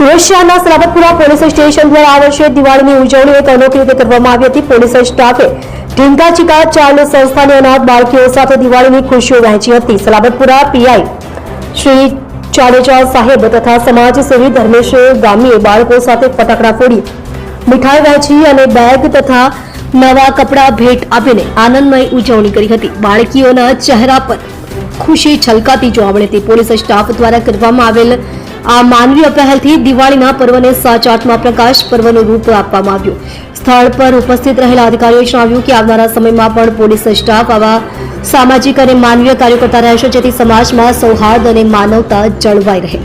સુરત શહેરના Salabatpura police station દ્વારા આ વર્ષે દિવાળીની ઉજવણી એક અનોખી રીતે કરવામાં આવી હતી। પોલીસ સ્ટાફે ઢીંગા ચીકા ચાર્લ્ડ સંસ્થાની અનાથ બાળકીઓ સાથે દિવાળીની ખુશીઓ વહેંચી હતી। સલાબતપુરા પીઆઈ શ્રી જાડેજા સાહેબ તથા સમાજસેવી ધર્મેશ ગામીએ બાળકો સાથે ફટાકડા ફોડી મીઠાઈ વહેંચી અને બેગ તથા નવા કપડાં ભેટ આપીને આનંદમય ઉજવણી કરી હતી। બાળકીઓના ચહેરા પર ખુશી છલકાતી જોવા મળી હતી। પોલીસ સ્ટાફ દ્વારા કરવામાં આવેલ આ માનવીય પહેલથી દિવાળીના પર્વને સાચા અર્થમાં પ્રકાશ પર્વનું રૂપ આપવામાં આવ્યું। સ્થળ પર ઉપસ્થિત રહેલા અધિકારીઓએ જણાવ્યું કે આવનારા સમયમાં પણ પોલીસ સ્ટાફ આવા સામાજિક અને માનવીય કાર્યો કરતા રહેશે, જેથી સમાજમાં સૌહાર્દ અને માનવતા જળવાઈ રહે।